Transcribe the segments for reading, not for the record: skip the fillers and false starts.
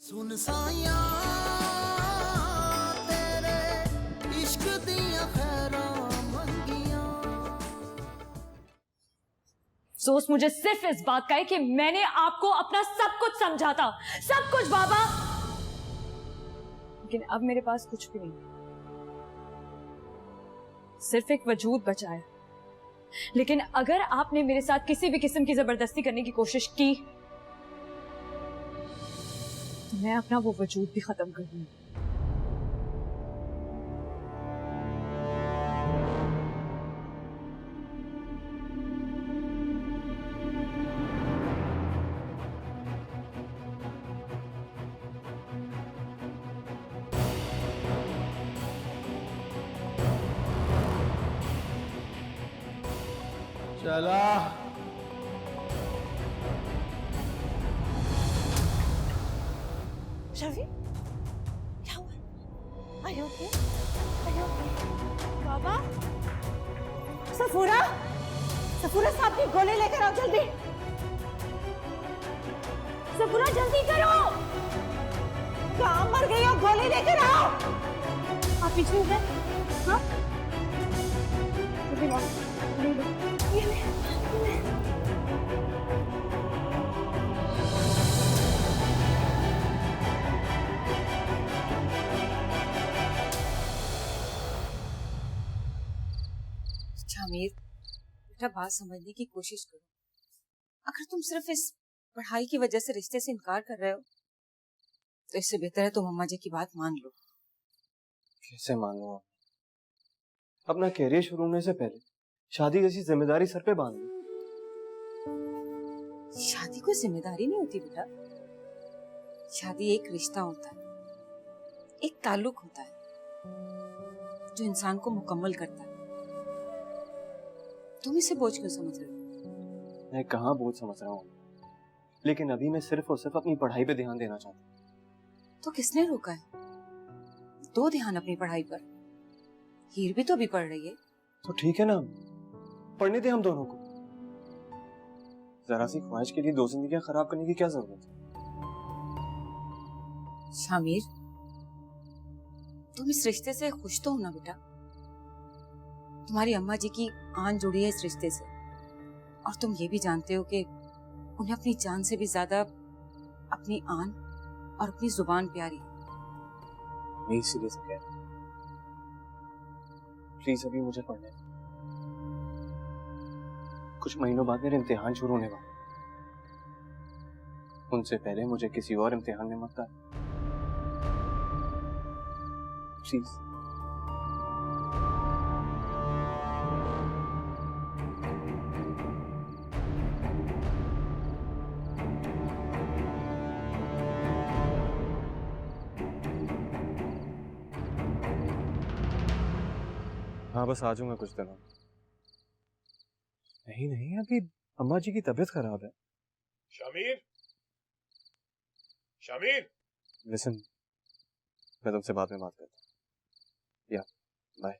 सुन साया तेरे इश्क दिया खैरा मंगिया। अफसोस मुझे सिर्फ इस बात का है कि मैंने आपको अपना सब कुछ समझा था, सब कुछ बाबा, लेकिन अब मेरे पास कुछ भी नहीं, सिर्फ एक वजूद बचा है। लेकिन अगर आपने मेरे साथ किसी भी किस्म की जबरदस्ती करने की कोशिश की तो मैं अपना वो वजूद भी खत्म कर दूंगी। चला रवि, क्या हुआ? Are you okay? Are you okay? बाबा, सफूरा, सफूरा साहब की गोली लेकर आओ जल्दी। सफूरा जल्दी करो, कहाँ मर गई हो? गोली लेकर आओ। आप पीछे हो गए? हाँ? जल्दी लाओ, ले लो। ये ले। शामिर, बेटा बात समझने की कोशिश करो। अगर तुम सिर्फ इस पढ़ाई की वजह से रिश्ते से इनकार कर रहे हो तो इससे बेहतर है तुम अम्मा जी की बात मान लो। कैसे मानूं? अपना कैरियर शुरू होने से पहले शादी जैसी जिम्मेदारी सर पे बांध ली। शादी कोई जिम्मेदारी नहीं होती बेटा, शादी एक रिश्ता होता है, एक ताल्लुक होता है जो इंसान को मुकम्मल करता है। तुम इसे बोझ क्यों समझ रहे हो? मैं कहाँ बोझ समझ रहा हूँ, लेकिन अभी मैं सिर्फ और सिर्फ अपनी पढ़ाई पे ध्यान देना चाहता हूँ। तो किसने रोका है? दो ध्यान अपनी पढ़ाई पर। हीर भी तो अभी पढ़ रही है। तो ठीक है ना, पढ़ने दे हम दोनों को। जरा सी ख्वाहिश के लिए दो जिंदगियां खराब करने की क्या जरूरत है? शामिर, तुम इस रिश्ते से खुश तो हो ना बेटा? तुम्हारी अम्मा जी की आन जुड़ी है इस रिश्ते से, और तुम ये भी जानते हो कि उन्हें अपनी जान से भी ज्यादा अपनी आन और अपनी जुबान प्यारी है। मैं इसीलिए से कह रहा हूँ, प्लीज अभी मुझे पढ़ने दो। कुछ महीनों बाद मेरे इम्तिहान शुरू होने वाले, उनसे पहले मुझे किसी और इम्तिहान में मत डाल प्लीज। हाँ बस आ जाऊंगा कुछ दिनों में। नहीं नहीं, अभी अम्मा जी की तबीयत खराब है। शामिर, शामिर, लिसन, मैं तुमसे बाद में बात करता हूँ। या बाय।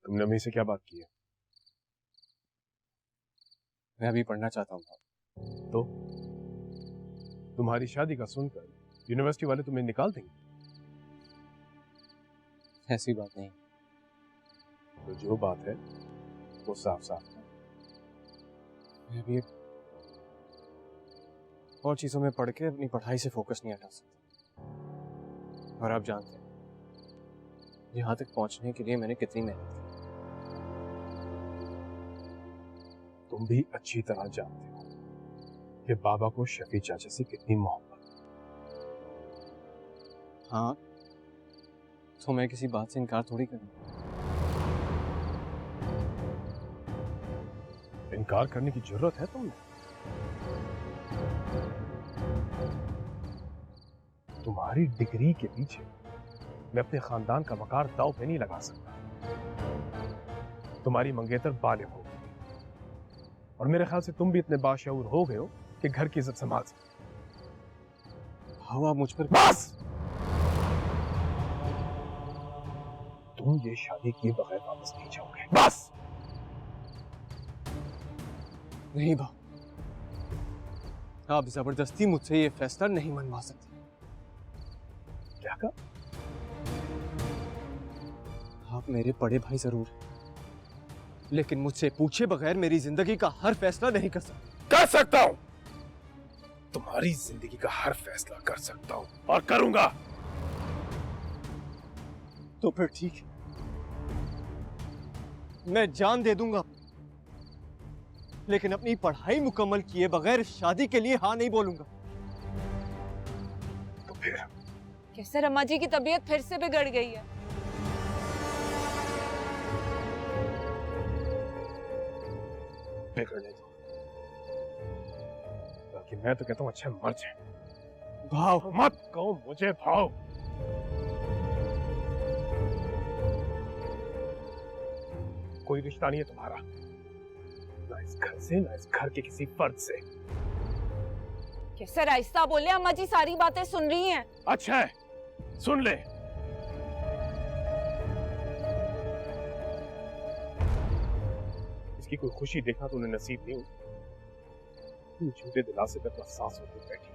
तुमने अम्मी से क्या बात की है? मैं अभी पढ़ना चाहता हूँ। तो तुम्हारी शादी का सुनकर यूनिवर्सिटी वाले तुम्हें निकाल देंगे? ऐसी बात नहीं। तो जो बात है वो साफ साफ है। मैं अभी और चीजों में पढ़ के अपनी पढ़ाई से फोकस नहीं हटा सकता। और आप जानते हैं यहाँ तक पहुंचने के लिए मैंने कितनी मेहनत की। तुम भी अच्छी तरह जानते हो कि बाबा को शफी चाचा से कितनी मोहब्बत। हाँ, तो मैं किसी बात से इनकार थोड़ी करूँ। इनकार करने की जरूरत है तुम्हें? तुम्हारी डिग्री के पीछे मैं अपने खानदान का वकार दांव पे नहीं लगा सकता। तुम्हारी मंगेतर बालिग हो गई और मेरे ख्याल से तुम भी इतने बाशऊर हो गए हो कि घर की इज्जत संभाल सकते। हाँ, आप मुझ पर बस! तुम ये शादी किए बगैर वापस नहीं जाओगे, बस। नहीं बाप, आप जबरदस्ती मुझसे ये फैसला नहीं मनवा सकते। क्या कहा? आप मेरे बड़े भाई जरूर हैं, लेकिन मुझसे पूछे बगैर मेरी जिंदगी का हर फैसला नहीं कर सकते। कर सकता हूं, तुम्हारी जिंदगी का हर फैसला कर सकता हूं और करूंगा। तो फिर ठीक है, मैं जान दे दूंगा, लेकिन अपनी पढ़ाई मुकम्मल किए बगैर शादी के लिए हाँ नहीं बोलूंगा। तो फिर कैसे अम्मा जी की तबीयत फिर से बिगड़ गई है? बिगड़ने दो, बाकी मैं तो कहता हूं अच्छे मर जाए। भाव मत कहो मुझे भाव। कोई रिश्ता नहीं है तुम्हारा, ना इस घर से, ना इस घर के किसी फर्द से। कैसे राइस्ता बोले, अम्मा जी सारी बातें सुन रही हैं। अच्छा है, सुन ले। इसकी कोई खुशी देखना तो उन्हें नसीब नहीं हुई। झूठे दिलासे पे अपना सांस होकर बैठी।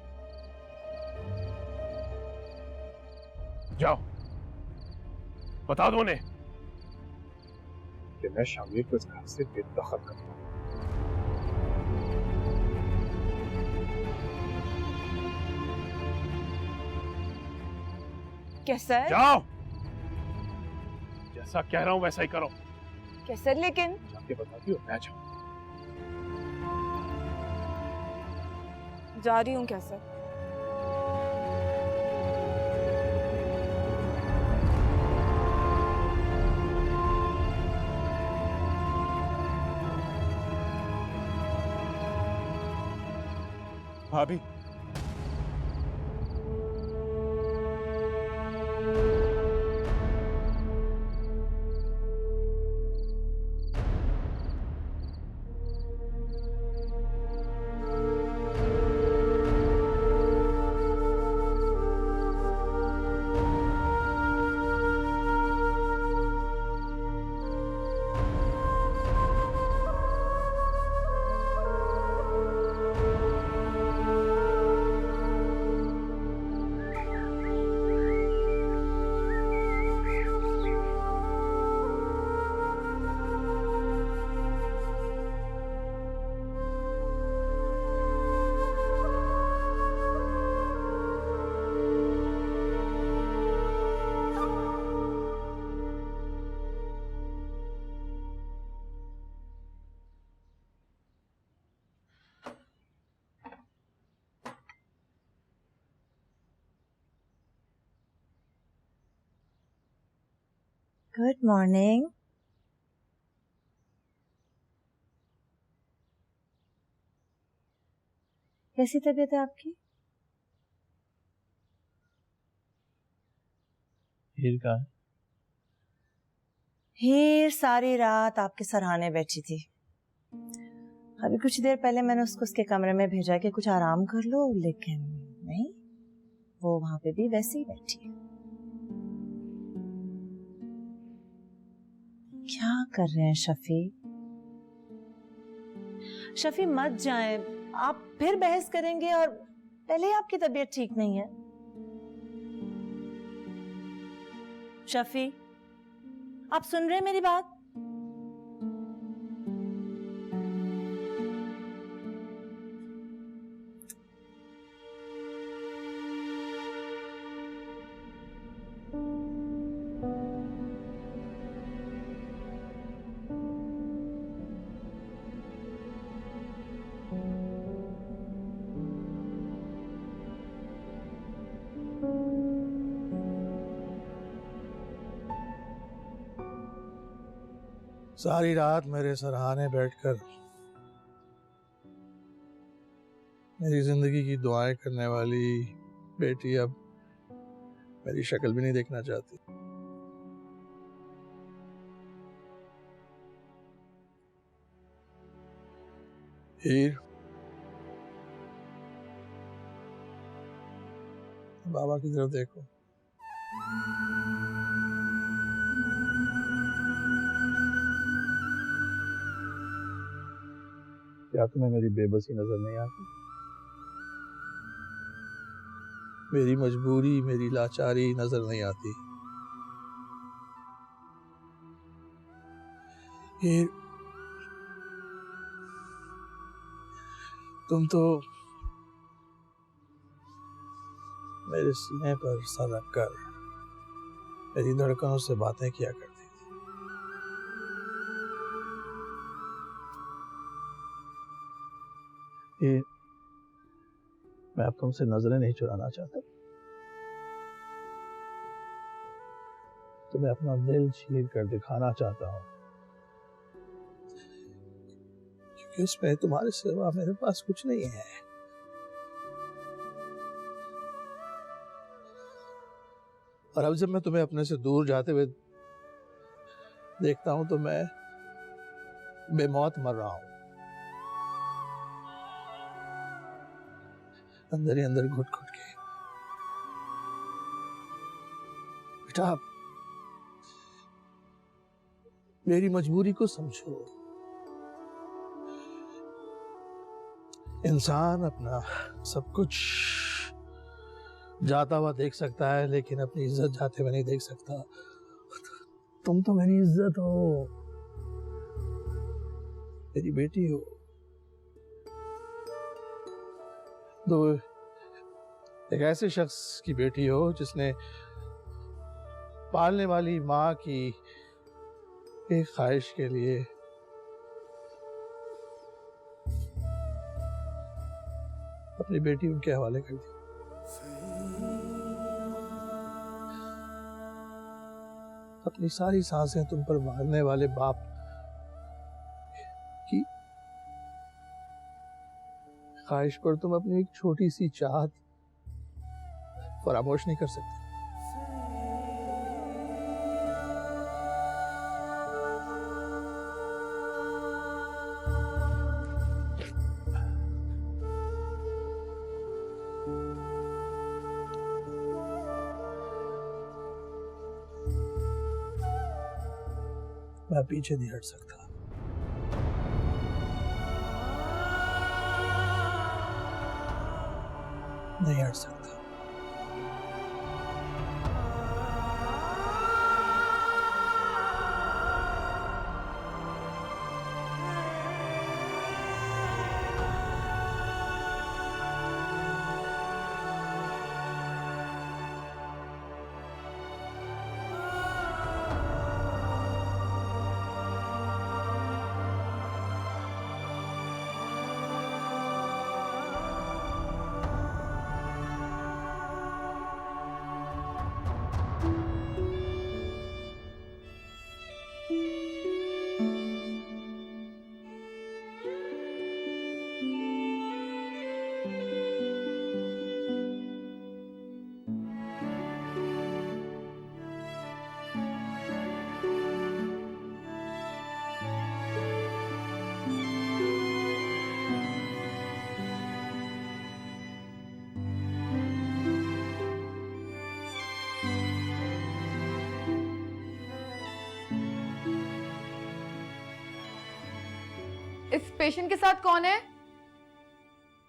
जाओ बता दो उन्हें कि मैं शामिर को इस घर से बेदखल करता हूं। कैसे? जाओ, जैसा कह रहा हूं वैसा ही करो। कैसे? लेकिन जाके बताती हो, मैं जाऊं। जा रही हूँ। कैसे? भाभी, गुड मॉर्निंग। कैसी तबीयत है आपकी? हीर का है? हीर सारी रात आपके सराहने बैठी थी। अभी कुछ देर पहले मैंने उसको उसके कमरे में भेजा कि कुछ आराम कर लो, लेकिन नहीं, वो वहां पे भी वैसे ही बैठी है। क्या कर रहे हैं शफी? शफी मत जाएं, आप फिर बहस करेंगे और पहले ही आपकी तबीयत ठीक नहीं है। शफी, आप सुन रहे हैं मेरी बात? सारी रात मेरे सराहने बैठकर मेरी जिंदगी की दुआएं करने वाली बेटी अब मेरी शक्ल भी नहीं देखना चाहती। हीर, बाबा की तरफ देखो। क्या तुम्हें मेरी बेबसी नजर नहीं आती? मेरी मजबूरी, मेरी लाचारी नजर नहीं आती? ये तुम तो मेरे सीने पर सर रखकर मेरी धड़कनों से बातें किया करती थी। ये मैं अब तुमसे नजरें नहीं चुराना चाहता, तुम्हें अपना दिल चीर कर दिखाना चाहता हूं, क्योंकि उसमें तुम्हारे सिवा मेरे पास कुछ नहीं है। और अब जब मैं तुम्हें अपने से दूर जाते हुए देखता हूं तो मैं बेमौत मर रहा हूं, अंदर ही अंदर घुट घुट के। बेटा, मेरी मजबूरी को समझो। इंसान अपना सब कुछ जाता हुआ देख सकता है, लेकिन अपनी इज्जत जाते हुए नहीं देख सकता। तुम तो मेरी इज्जत हो, मेरी बेटी हो। तो एक ऐसे शख्स की बेटी हो जिसने पालने वाली माँ की एक ख्वाहिश के लिए अपनी बेटी उनके हवाले कर दी। अपनी सारी सांसें तुम पर मारने वाले बाप की ख्वाहिश पर तुम अपनी एक छोटी सी चाहत फरामोश नहीं कर सकते। मैं पीछे नहीं हट सकता। नहीं हट सकता। इस पेशेंट के साथ कौन है?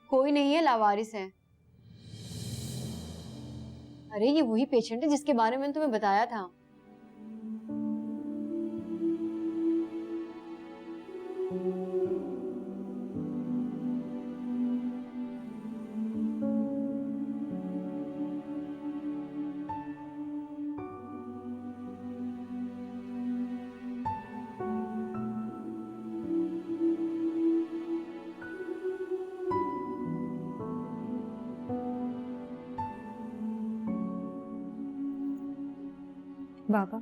कोई नहीं है, लावारिस है। अरे ये वही पेशेंट है जिसके बारे में तुम्हें बताया था। बाबा,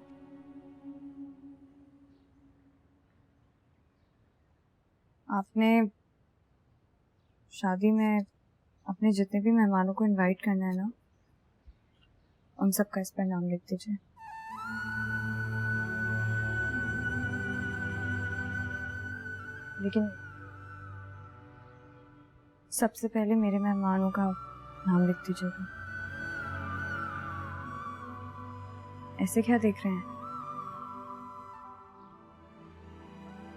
आपने शादी में अपने जितने भी मेहमानों को इनवाइट करना है ना, उन सब का इस पर नाम लिख दीजिए। लेकिन सबसे पहले मेरे मेहमानों का नाम लिख दीजिएगा। ऐसे क्या देख रहे हैं?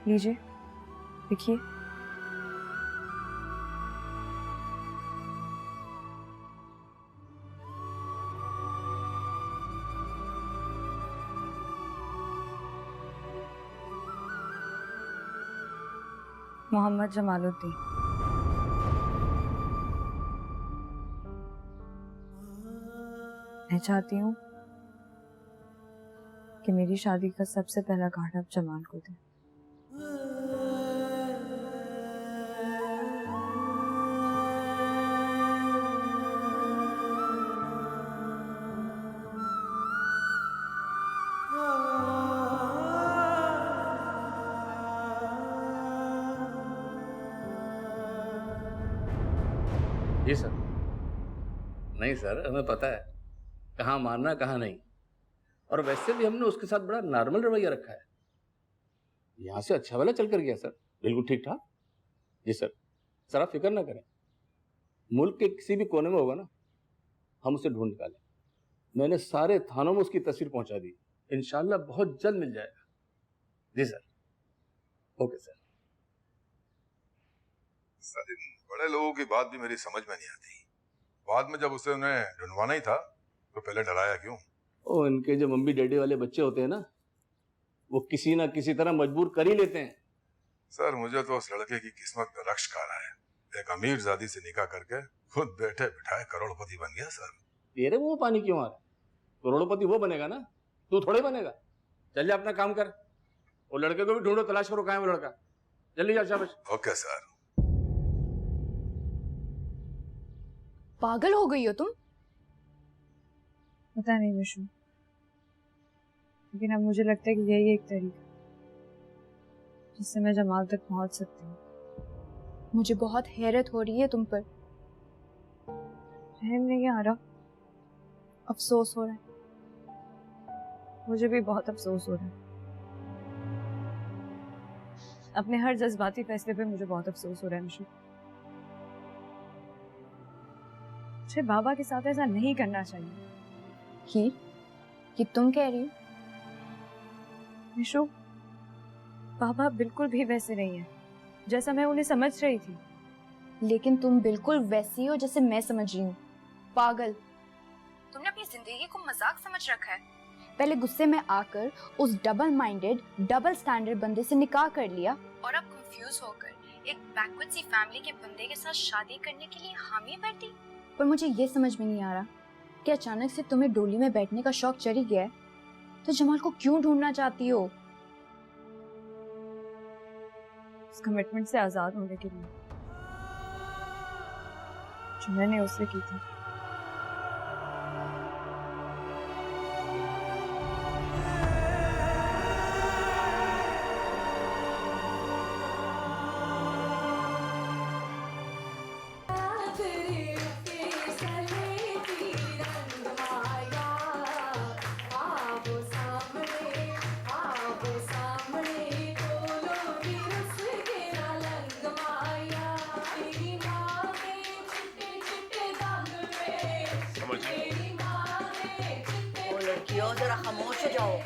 लीजिए, लिखिए। मोहम्मद जमालुद्दीन। मैं चाहती हूँ कि मेरी शादी का सबसे पहला कार्ड आप जमाल को दें। जी सर। नहीं सर, हमें पता है कहाँ मारना कहाँ नहीं, और वैसे भी हमने उसके साथ बड़ा नॉर्मल रवैया रखा है। यहाँ से अच्छा वाला चल कर गया सर, बिल्कुल ठीक ठाक। जी सर, सर आप फिक्र ना करें, मुल्क के किसी भी कोने में होगा ना, हम उसे ढूंढ निकालें। मैंने सारे थानों में उसकी तस्वीर पहुंचा दी, इंशाल्लाह बहुत जल्द मिल जाएगा। जी सर, ओके सर। सर इन बड़े लोगों की बात भी मेरी समझ में नहीं आती। बाद में जब उसे उन्हें ढूंढवाना ही था तो पहले डराया क्यों? ओ, इनके जो मम्मी डैडी वाले बच्चे होते हैं ना, वो किसी ना किसी तरह मजबूर कर ही लेते हैं। सर मुझे तो उस लड़के की किस्मत में रक्श खा रहा है। एक अमीर जादी से निकाह करके खुद बैठे बिठाए करोड़पति बन गया सर। तेरे मुंह पानी क्यों आ रहा है? करोड़पति वो बनेगा ना, तू थोड़े बनेगा। चल जा अपना काम कर, वो लड़के को भी ढूंढो, तलाश करो कहाँ है वो लड़का। जल्दी जाओ, शाबाश। Okay sir. पागल हो गई हो तुम? पता नहीं विशु, लेकिन अब मुझे लगता है कि यही एक तरीका जिससे मैं जमाल तक पहुंच सकती हूँ। मुझे बहुत हैरत हो रही है तुम पर। रहम नहीं आ रहा, अफसोस हो रहा है। मुझे भी बहुत अफसोस हो रहा है। अपने हर जज्बाती फैसले पे मुझे बहुत अफसोस हो रहा है विशु। मुझे बाबा के साथ ऐसा नहीं करना चाहिए। ये तुम कह रही हो? विशु, बाबा बिल्कुल भी वैसे नहीं है जैसा मैं उन्हें समझ रही थी। लेकिन तुम बिल्कुल वैसी हो जैसे मैं समझ रही हूँ। पागल, तुमने अपनी जिंदगी को मजाक समझ रखा है। पहले गुस्से में आकर उस डबल माइंडेड, डबल स्टैंडर्ड बंदे से निकाह कर लिया, और अब कंफ्यूज होकर एक बैकवर्ड सी फैमिली के बंदे के साथ शादी करने के लिए हामी भर दी। पर मुझे ये समझ में नहीं आ रहा कि अचानक से तुम्हें डोली में बैठने का शौक चढ़ ही गया है, तो जमाल को क्यों ढूंढना चाहती हो? उस कमिटमेंट से आजाद होने के लिए जो मैंने उससे की थी। जरा खामोश हो जाओ।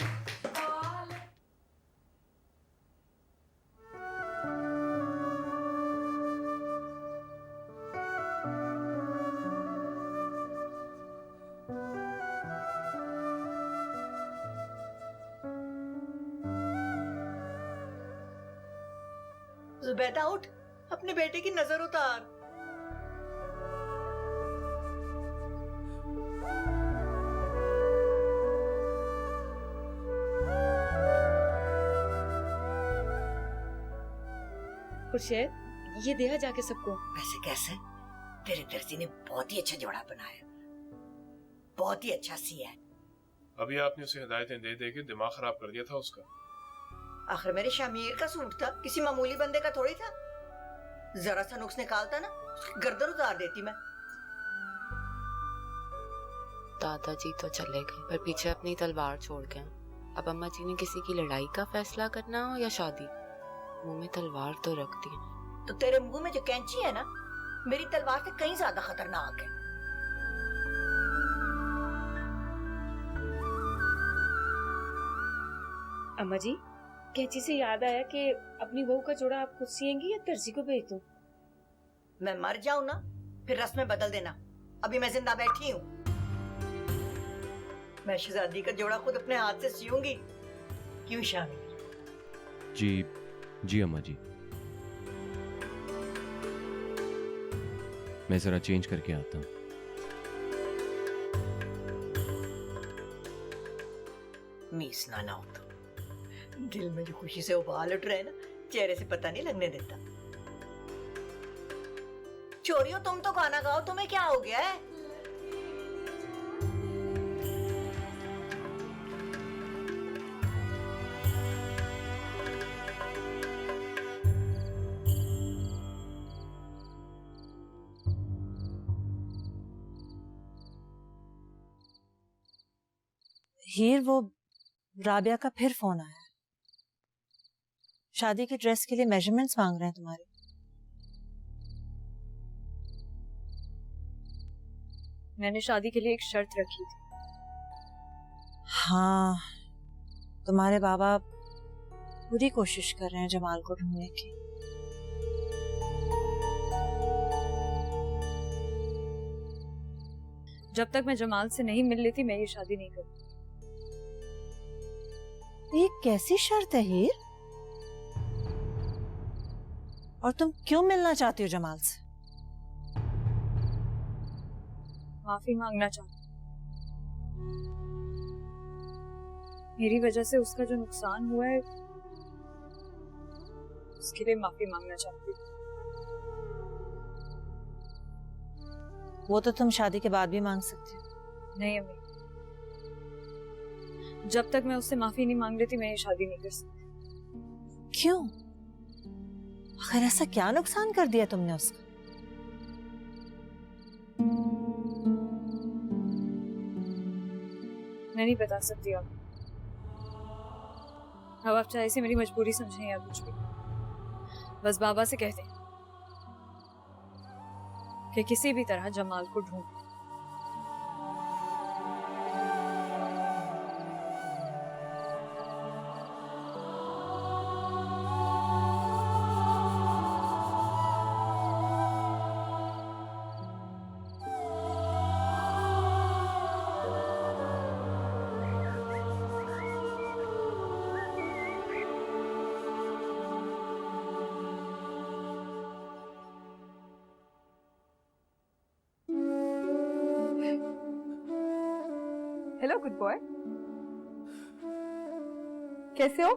जुबैदा उठ, अपने बेटे की नजर उतार। खुर्शीद, ये दिया जाके सबको। वैसे कैसे? तेरे दर्जी ने बहुत ही अच्छा जोड़ा बनाया, बहुत ही अच्छा सिया है। अभी आपने उसे हिदायतें दे दे के दिमाग खराब कर दिया था उसका। आखिर मेरे शामिर का सूट था, किसी मामूली बंदे का थोड़ी था। जरा सा नुक्स निकालता ना, उसकी गर्दन उतार देती मैं। दादाजी तो चले गए, पर पीछे अपनी तलवार छोड़ गए। अब अम्मा जी ने किसी की लड़ाई का फैसला करना हो या शादी, मुंह में तलवार तो रख दी। तो तेरे मुंह में जो कैंची है ना, मेरी तलवार से कहीं ज्यादा खतरनाक है। अम्मा जी, कैंची से याद आया कि अपनी बहू का जोड़ा आप खुद सिएंगी या दर्जी को भेज दूं? मैं मर जाऊं ना, फिर रस्में बदल देना। अभी मैं जिंदा बैठी हूँ। मैं शहजादी का जोड़ा खुद अपने हाथ से सियूंगी। क्यों शामिर? जी अम्मा जी। मैं जरा चेंज करके आता हूँ। मीस ना हो तो दिल में जो खुशी से उबाल उठ रहे ना, चेहरे से पता नहीं लगने देता। चोरियों तुम तो गाना गाओ, तुम्हें क्या हो गया है? हीर, वो राबिया का फिर फोन आया। शादी के ड्रेस के लिए मेजरमेंट्स मांग रहे हैं तुम्हारे। मैंने शादी के लिए एक शर्त रखी थी। हाँ, तुम्हारे बाबा पूरी कोशिश कर रहे हैं जमाल को ढूंढने की। जब तक मैं जमाल से नहीं मिल लेती मैं ये शादी नहीं करूँ। ये कैसी शर्त है हीर? और तुम क्यों मिलना चाहती हो जमाल से? माफी मांगना चाहती हूँ। मेरी वजह से उसका जो नुकसान हुआ है उसके लिए माफी मांगना चाहती हूँ। वो तो तुम शादी के बाद भी मांग सकती हो। नहीं अम्मी, जब तक मैं उससे माफी नहीं मांग लेती मैं ये शादी नहीं कर सकती। क्यों? आखिर ऐसा क्या नुकसान कर दिया तुमने उसका? मैं नहीं बता सकती अब आप चाहे इसे मेरी मजबूरी समझें या कुछ भी, बस बाबा से कह दें कि किसी भी तरह जमाल को ढूंढ। हेलो गुड बॉय, कैसे हो?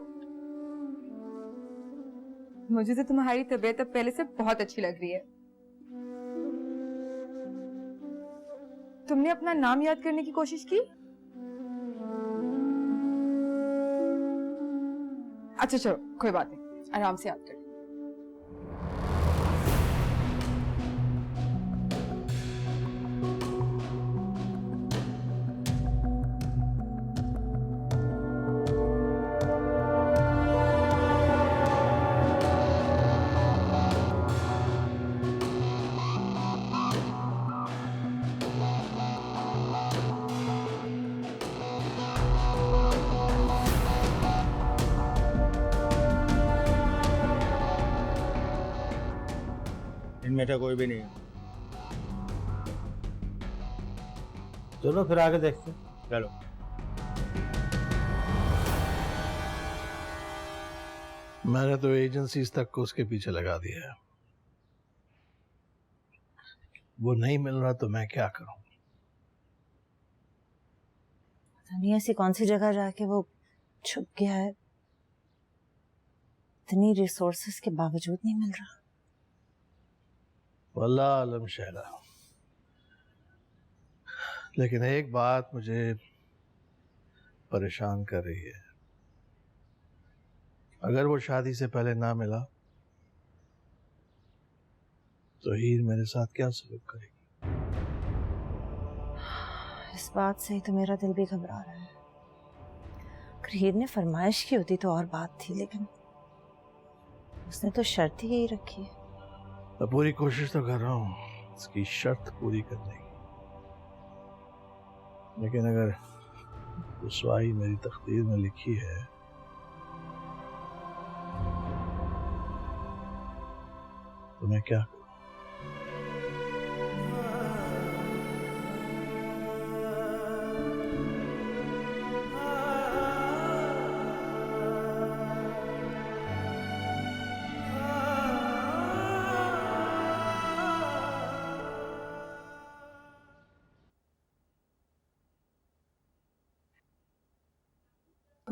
मुझे तो तुम्हारी तबीयत अब पहले से बहुत अच्छी लग रही है। तुमने अपना नाम याद करने की कोशिश की? अच्छा चलो कोई बात नहीं, आराम से याद कर। इनमें तो कोई भी नहीं है। चलो फिर आगे देखते हैं। चलो। मैंने तो एजेंसीज तक को उसके पीछे लगा दिया है। वो नहीं मिल रहा तो मैं क्या करूं? पता नहीं ऐसी कौन सी जगह जाके वो छुप गया है। इतनी रिसोर्सेस के बावजूद नहीं मिल रहा। वल्लाह आलम शहला। लेकिन एक बात मुझे परेशान कर रही है। अगर वो शादी से पहले ना मिला तो हीर मेरे साथ क्या सलूक करेगी? इस बात से ही तो मेरा दिल भी घबरा रहा है। अगर हीर ने फरमाइश की होती तो और बात थी, लेकिन उसने तो शर्त ही यही रखी है। मैं पूरी कोशिश तो कर रहा हूँ इसकी शर्त पूरी करने की, लेकिन अगर रुसवाई मेरी तकदीर में लिखी है तो मैं क्या करूं?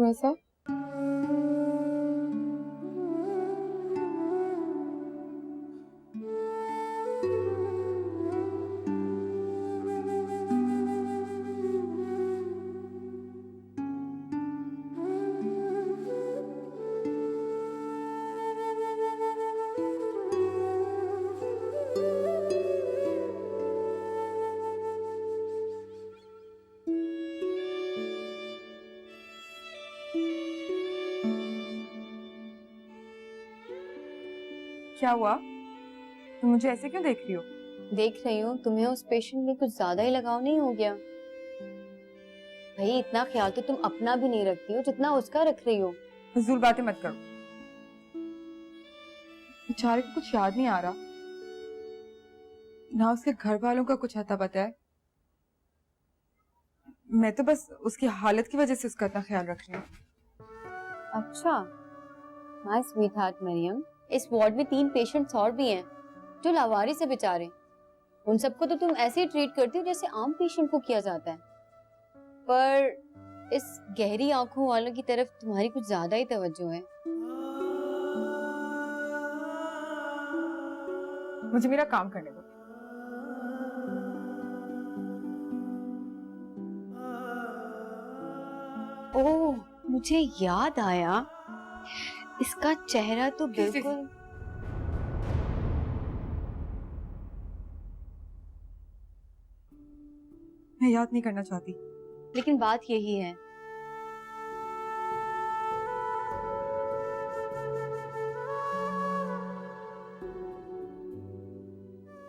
ऐसा? क्या हुआ? तुम मुझे ऐसे क्यों देख रही हो? देख रही हूँ तुम्हें उस पेशेंट में कुछ ज्यादा ही लगाव नहीं हो गया? भाई इतना ख्याल तो तुम अपना भी नहीं रखती हो जितना उसका रख रही हो। फजूल बातें मत करो। बेचारे को कुछ याद नहीं आ रहा, ना उसके घर वालों का कुछ अता पता है। मैं तो बस उसकी हालत की वजह से उसका इतना ख्याल रख रही हूँ। अच्छा, माय स्वीट हार्ट मरियम, इस वार्ड में 3 पेशेंट्स और भी हैं जो लावारिस है बेचारे। उन सबको तो तुम ऐसे ही ट्रीट करती हो जैसे आम पेशेंट को किया जाता है, पर इस गहरी आंखों वालों की तरफ तुम्हारी कुछ ज्यादा ही तवज्जो है। मुझे मेरा काम करने दो। ओह, मुझे याद आया, इसका चेहरा तो बिल्कुल मैं याद नहीं करना चाहती, लेकिन बात यही है।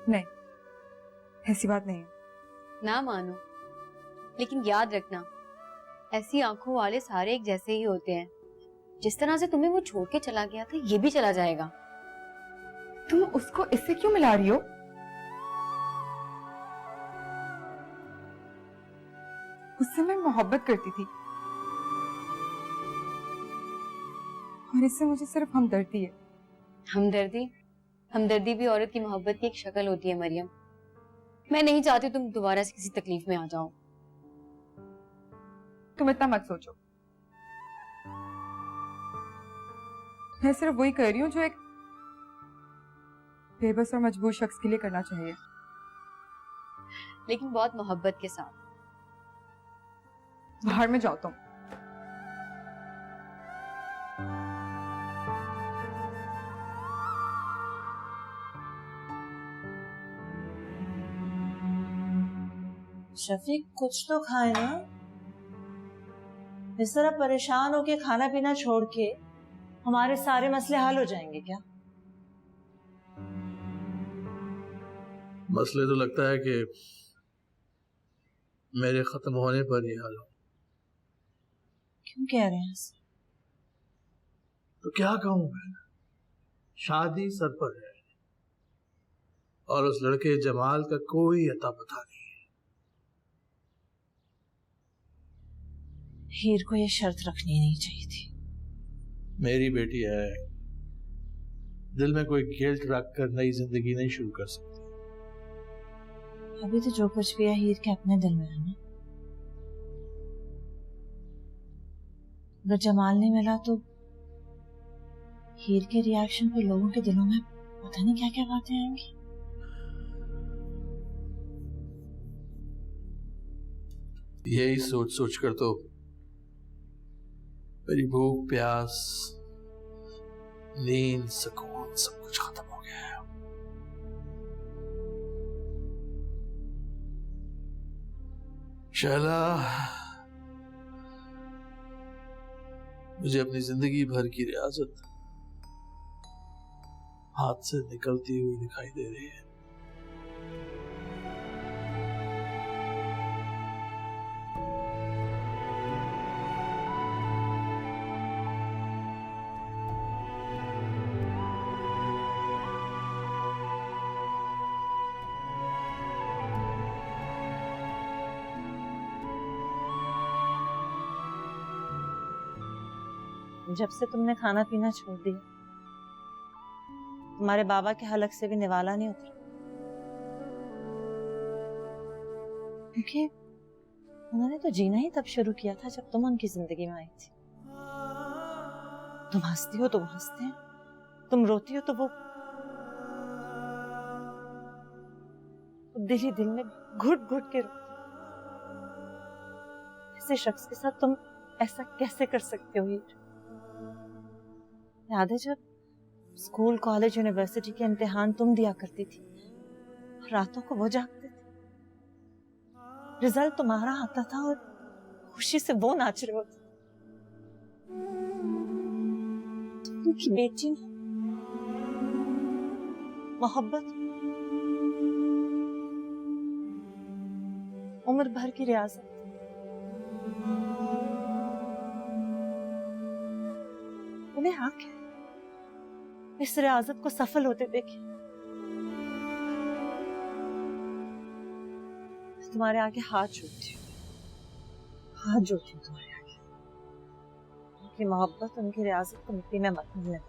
नहीं, ऐसी बात नहीं है। ना मानो, लेकिन याद रखना, ऐसी आंखों वाले सारे एक जैसे ही होते हैं। जिस तरह से तुम्हें वो छोड़ के चला गया था, ये भी चला जाएगा। तुम उसको इससे क्यों मिला रही हो? उससे मैं मोहब्बत करती थी और इससे मुझे सिर्फ हमदर्दी है। हमदर्दी? हमदर्दी भी औरत की मोहब्बत की एक शक्ल होती है मरियम। मैं नहीं चाहती तुम दोबारा से किसी तकलीफ में आ जाओ। तुम इतना मत सोचो। मैं सिर्फ वही कर रही हूँ जो एक बेबस और मजबूर शख्स के लिए करना चाहिए, लेकिन बहुत मोहब्बत के साथ। बाहर में जाओ तुम। शफीक कुछ तो खाए ना। इस तरह परेशान होके खाना पीना छोड़ के हमारे सारे मसले हल हो जाएंगे क्या? मसले तो लगता है कि मेरे खत्म होने पर ही हल हो। क्यों कह रहे हैं ऐसे? तो क्या कहूं मैं, शादी सर पर है और उस लड़के जमाल का कोई अता पता नहीं है। हीर को ये शर्त रखनी नहीं चाहिए थी। मेरी बेटी है, दिल में कोई गिल्ट रख कर नई जिंदगी नहीं शुरू कर सकती। अभी तो जो कुछ भी है हीर के अपने दिल में है ना। अगर जमाल नहीं मिला तो हीर के रिएक्शन पे लोगों के दिलों में पता नहीं क्या क्या बातें आएंगी। यही सोच सोच कर तो मेरी भूख, प्यास, नींद, सुकून सब कुछ खत्म हो गया है। शैला, मुझे अपनी जिंदगी भर की रियासत हाथ से निकलती हुई दिखाई दे रही है। जब से तुमने खाना पीना छोड़ दिया, तुम्हारे बाबा के हलक से भी निवाला नहीं उतरा, क्योंकि उन्होंने तो जीना ही तब शुरू किया था जब तुम उनकी जिंदगी में आई थी। तुम हंसती हो तो वो हंसते हैं, तुम रोती हो तो वो दिल ही दिल में घुट घुट के रोते। ऐसे शख्स के साथ तुम ऐसा कैसे कर सकते हो? हीर, याद है जब स्कूल, कॉलेज, यूनिवर्सिटी के इम्तिहान तुम दिया करती थी, रातों को वो जागते थे, रिजल्ट तुम्हारा आता था और खुशी से वो नाच रहे होते। उनकी बेटी ने मोहब्बत, उम्र भर की रियाजत, उन्हें हक है इस रियाजत को सफल होते देखे। तुम्हारे आगे हाथ जोड़ती हूँ, हाथ जोड़ती हूँ तुम्हारे आगे। उनकी मोहब्बत, उनकी रियाजत को मिट्टी में मत मिलने दो।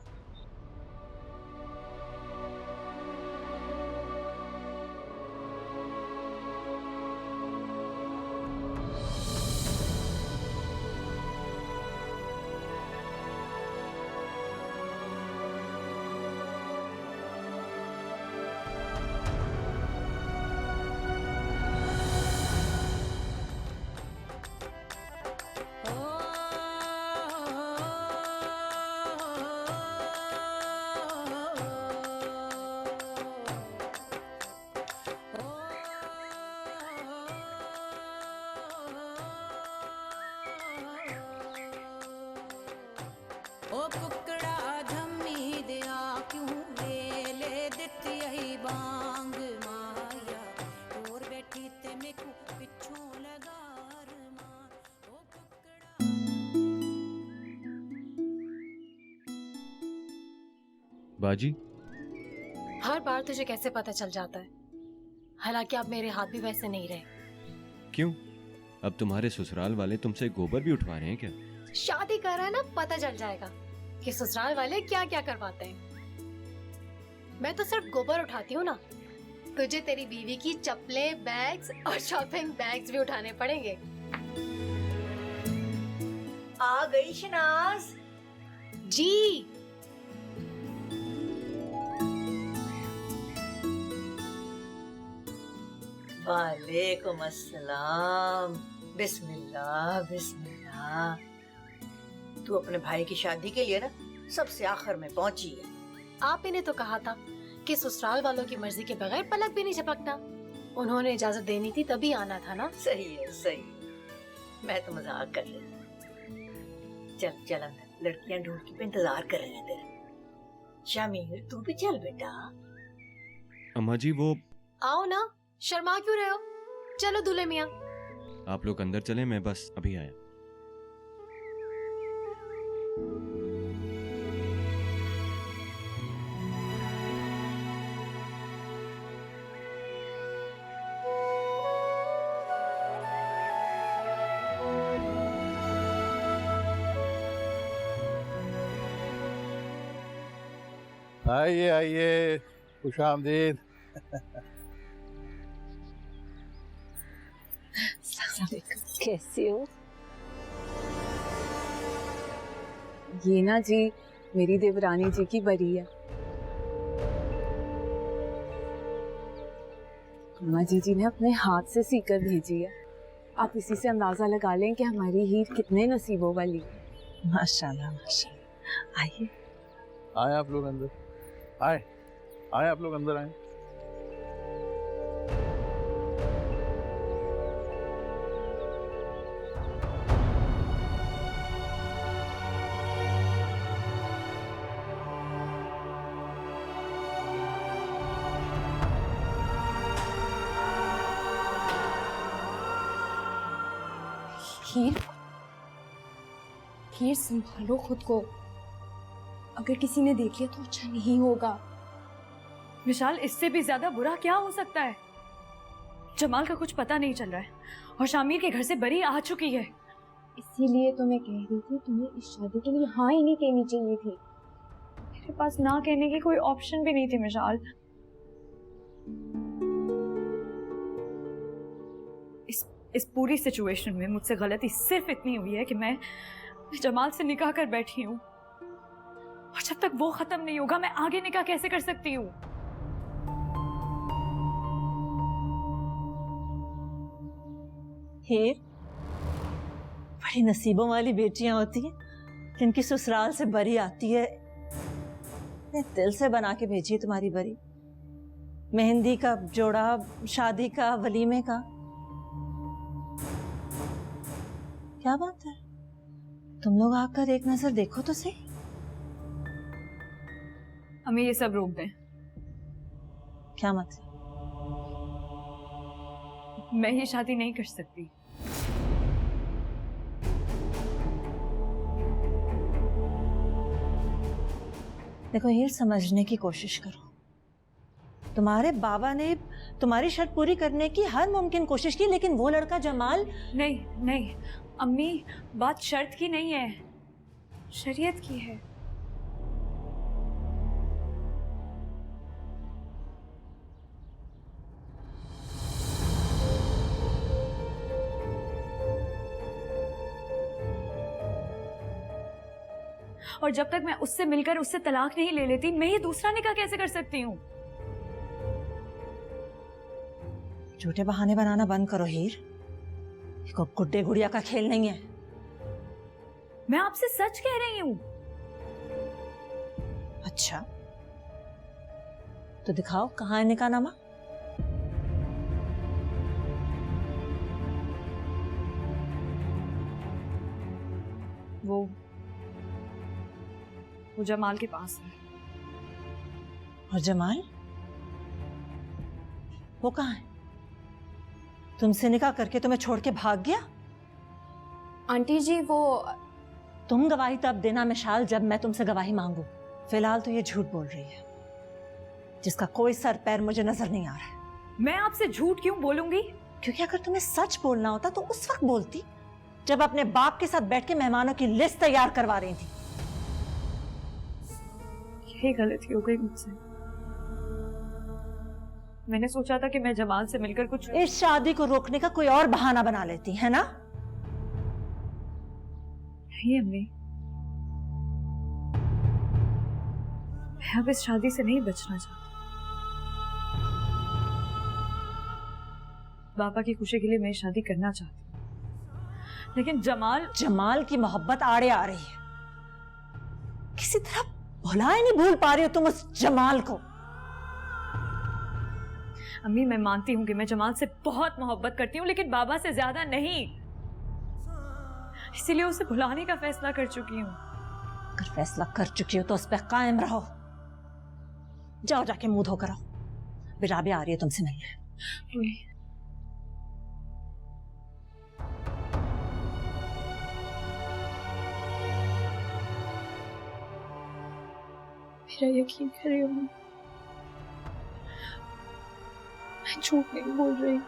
ओ कुकड़ा धम्मी दिया क्यों वेले दित्ती यही बांग माया और बैठी ते मेकू पिछों लगार मार। ओ बाजी, हर बार तुझे कैसे पता चल जाता है? हालांकि अब मेरे हाथ भी वैसे नहीं रहे। क्यों? अब तुम्हारे ससुराल वाले तुमसे गोबर भी उठवा रहे हैं क्या? शादी कर रहा है ना, पता चल जाएगा कि ससुराल वाले क्या क्या करवाते हैं। मैं तो सिर्फ गोबर उठाती हूँ ना, तुझे तेरी बीवी की चप्पलें, बैग्स और शॉपिंग बैग्स भी उठाने पड़ेंगे। आ गई शनाज जी। वालेकुम अस्सलाम। बिस्मिल्लाह बिस्मिल्लाह। तू अपने भाई की शादी के लिए ना सबसे आखिर में पहुंची है। आप ही ने तो कहा था कि ससुराल वालों की मर्जी के बगैर पलक भी नहीं झपकना। उन्होंने इजाजत देनी थी तभी आना था ना। सही है सही। मैं तो मजाक कर रही हूँ। चल चल अंदर, लड़कियां ढूंढ के इंतजार कर रही हैं तेरा। शामिर तू भी चल बेटा। अम्मा जी वो आओ ना, शर्मा क्यों रहे हो? चलो दूल्हे मियाँ। आप लोग अंदर चले, मैं बस अभी आया। आइए आइए, खुशामदीद। कैसी हो? ये ना जी मेरी देवरानी जी की बरी है। अम्मा जी ने अपने हाथ से सीकर भेजी है। आप इसी से अंदाजा लगा लें कि हमारी हीर कितने नसीबों वाली है। माशाल्लाह माशाल्लाह। आइए आए आप लोग अंदर, आए आए आप लोग अंदर आए। हीर, हीर संभालो खुद को। अगर किसी ने देख लिया तो अच्छा नहीं होगा। विशाल, इससे भी ज्यादा बुरा क्या हो सकता है? जमाल का कुछ पता नहीं चल रहा है और शामिर के घर से बरी आ चुकी है। इसीलिए तो मैं कह रही थी तुम्हें इस शादी के लिए हाँ ही नहीं कहनी चाहिए थी। मेरे पास ना कहने की कोई ऑप्शन भी नहीं थी विशाल। इस पूरी सिचुएशन में मुझसे गलती सिर्फ इतनी हुई है कि मैं जमाल से निकाह कर बैठी हूँ। और जब तक वो खत्म नहीं होगा मैं आगे निकाह कैसे कर सकती हूँ? हीर, बड़ी नसीबों वाली बेटियां होती हैं जिनकी ससुराल से बरी आती है। मैं दिल से बना के भेजी है तुम्हारी बरी, मेहंदी का जोड़ा, शादी का, वलीमे का। क्या बात है, तुम लोग आकर एक नजर देखो तो सही। हमें ये सब रोक दें। क्या मतलब? मैं ये शादी नहीं कर सकती। देखो हीर, समझने की कोशिश करो। तुम्हारे बाबा ने तुम्हारी शर्त पूरी करने की हर मुमकिन कोशिश की, लेकिन वो लड़का जमाल। नहीं नहीं अम्मी, बात शर्त की नहीं है, शरीयत की है। और जब तक मैं उससे मिलकर उससे तलाक नहीं ले लेती, मैं ये दूसरा निकाह कैसे कर सकती हूँ? झूठे बहाने बनाना बंद करो हीर, ये कोई गुड्डे गुड़िया का खेल नहीं है। मैं आपसे सच कह रही हूँ। अच्छा, तो दिखाओ कहाँ है निकाहनामा। वो जमाल के पास है। और जमाल वो कहाँ है? तुमसे निकाह करके तुम्हें छोड़ के भाग गया? आंटी जी वो तुम गवाही तब देना मिशाल जब मैं तुमसे गवाही मांगू। फिलहाल तो ये झूठ बोल रही है जिसका कोई सर पैर मुझे नजर नहीं आ रहा है। मैं आपसे झूठ क्यों बोलूंगी? क्योंकि अगर तुम्हें सच बोलना होता तो उस वक्त बोलती जब अपने बाप के साथ बैठ के मेहमानों की लिस्ट तैयार करवा रही थी। यही गलती हो गई मुझसे। मैंने सोचा था कि मैं जमाल से मिलकर कुछ इस शादी को रोकने का कोई और बहाना बना लेती है ना? नहीं अम्मी, मैं अब इस शादी से नहीं बचना चाहती। पापा की खुशी के लिए मैं शादी करना चाहती हूँ, लेकिन जमाल की मोहब्बत आड़े आ रही है। किसी तरह भुला ही नहीं भूल पा रही हो तुम उस जमाल को। अम्मी, मैं मानती हूँ कि मैं जमाल से बहुत मोहब्बत करती हूँ, लेकिन बाबा से ज्यादा नहीं। इसीलिए उसे भुलाने का फैसला कर चुकी हूँ। अगर फैसला कर चुकी हो तो उस पर कायम रहो। जाओ जाके मुंह धोकर आओ, बिराबे आ रही है तुमसे मिलने। मेरा यकीन करिए, मैं झूठ नहीं बोल रही।